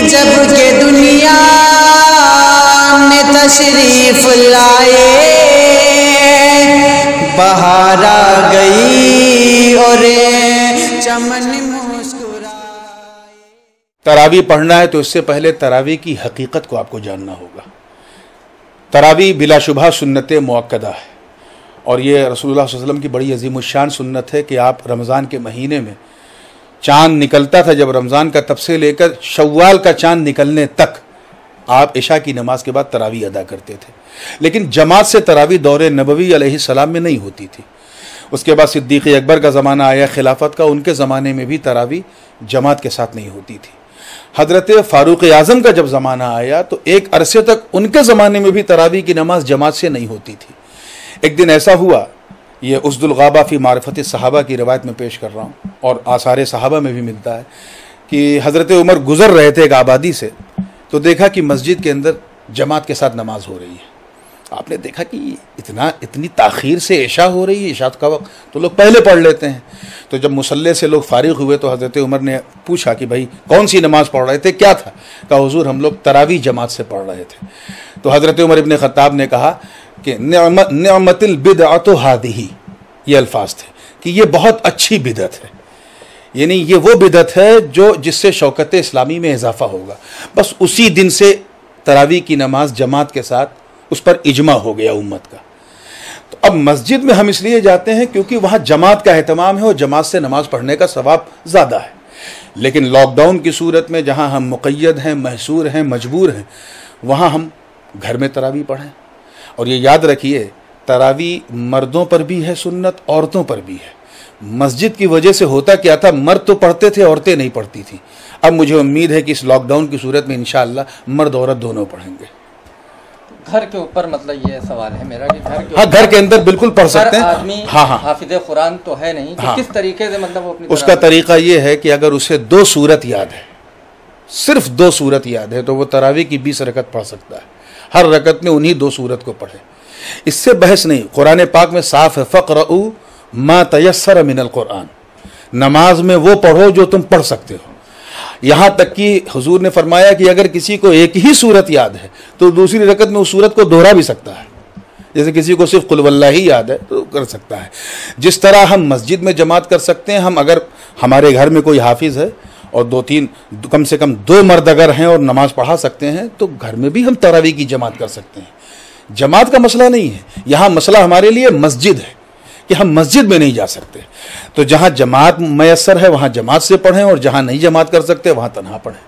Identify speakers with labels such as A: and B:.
A: جب کہ دنیا میں تشریف لائے، بہار آ گئی اور چمن مسکرائے۔
B: تراویح پڑھنا ہے تو اس سے پہلے تراویح کی حقیقت کو آپ کو جاننا ہوگا۔ تراویح بلا شبہ سنت مؤکدہ ہے، اور یہ رسول اللہ صلی اللہ علیہ وسلم کی بڑی عظیم الشان سنت ہے کہ آپ رمضان کے مہینے میں چاند نکلتا تھا، جب رمضان کا تب سے لے کر شوال کا چاند نکلنے تک آپ عشاء کی نماز کے بعد تراویح ادا کرتے تھے۔ لیکن جماعت سے تراویح دور نبوی علیہ السلام میں نہیں ہوتی تھی۔ اس کے بعد صدیق اکبر کا زمانہ آیا خلافت کا، ان کے زمانے میں بھی تراویح جماعت کے ساتھ نہیں ہوتی تھی۔ حضرت فاروق اعظم کا جب زمانہ آیا تو ایک عرصے تک ان کے زمانے میں بھی تراویح کی نماز جماعت سے نہیں ہوتی تھی۔ ایک دن ایسا ہوا، یہ اسد الغابہ فی معرفت الصحابہ کی روایت میں پیش کر رہا ہوں، اور آثار صحابہ میں بھی ملتا ہے کہ حضرت عمر گزر رہے تھے ایک آبادی سے، تو دیکھا کہ مسجد کے اندر جماعت کے ساتھ نماز ہو رہی ہے۔ آپ نے دیکھا کہ اتنی تاخیر سے عشاء ہو رہی ہے، عشاء کا وقت تو لوگ پہلے پڑھ لیتے ہیں۔ تو جب مصلی سے لوگ فارغ ہوئے تو حضرت عمر نے پوچھا کہ بھائی کون سی نماز پڑھ رہے تھے، کیا تھا؟ کہا حضور ہم لوگ تراویح جماعت سے پڑھ رہے تھے۔ تو حضرت عمر ابن خطاب نے کہا کہ نعمت البدعۃ ہذہ، یہ الفاظ تھے کہ یہ بہت اچھی بدعت ہے، یعنی یہ وہ بدعت ہے جس سے شوکت اسلامی میں اضافہ ہوگا۔ بس اسی دن سے تراویح کی نماز جماعت کے ساتھ اس پر اجماع ہو گیا امت کا۔ تو اب مسجد میں ہم اس لیے جاتے ہیں کیونکہ وہاں جماعت کا اہتمام ہے اور جماعت سے نماز پڑھنے کا ثواب زیادہ ہے۔ لیکن لاک ڈاؤن کی صورت میں جہاں ہم مقید ہیں، محصور ہیں، مجبور ہیں، وہاں ہم گھر میں تراویح پڑھیں۔ اور یہ یاد رکھیے تراویح مردوں پر بھی ہے سنت، عورتوں پر بھی ہے۔ مسجد کی وجہ سے ہوتا کیا تھا، مرد تو پڑھتے تھے، عورتیں نہیں پڑھتی تھیں۔ اب مجھے امید ہے کہ اس لاک ڈاؤن کی صورت میں انشاءاللہ مرد عورت دونوں پڑھیں گے۔
C: گھر کے اوپر مطلب یہ سوال ہے میرا کہ
B: گھر کے اندر بالکل پڑھ سکتے ہیں۔
C: آدمی حافظ قرآن تو ہے نہیں، کہ کس طریقے سے مطلب وہ اپنی
B: اس کا طریقہ یہ ہے کہ اگر اسے 2 سورت یاد ہے، صرف 2 سورت یاد ہے، تو وہ تراویح کی 20 رکعت پڑھ سکتا ہے۔ ہر رکعت میں انہی 2 سورت کو پڑھے، اس سے بحث نہیں۔ قرآن پاک میں صاف ہے فقرؤوا ما تیسر من القرآن، نماز میں وہ پڑھو جو تم پڑھ سکتے ہو۔ یہاں تک کہ حضور نے فرمایا کہ اگر کسی کو ایک ہی سورت یاد ہے تو دوسری رکعت میں اس سورت کو دوہرا بھی سکتا ہے، جیسے کسی کو صرف قل واللہ ہی یاد ہے تو کر سکتا ہے۔ جس طرح ہم مسجد میں جماعت کر سکتے ہیں، ہم اگر ہمارے گھر میں کوئی حافظ ہے اور 2-3 کم سے کم 2 مرد اگر ہیں اور نماز پڑھا سکتے ہیں تو گھر میں بھی ہم تراویح کی جماعت کر سکتے ہیں۔ جماعت کا مسئلہ نہیں ہے، یہاں مسئلہ ہمارے لیے مسجد ہے کہ ہم مسجد میں نہیں جا سکتے، تو جہاں جماعت میسر ہے وہاں جماعت سے پڑھیں، اور جہاں نہیں جماعت کر سکتے وہاں تنہا پڑھیں۔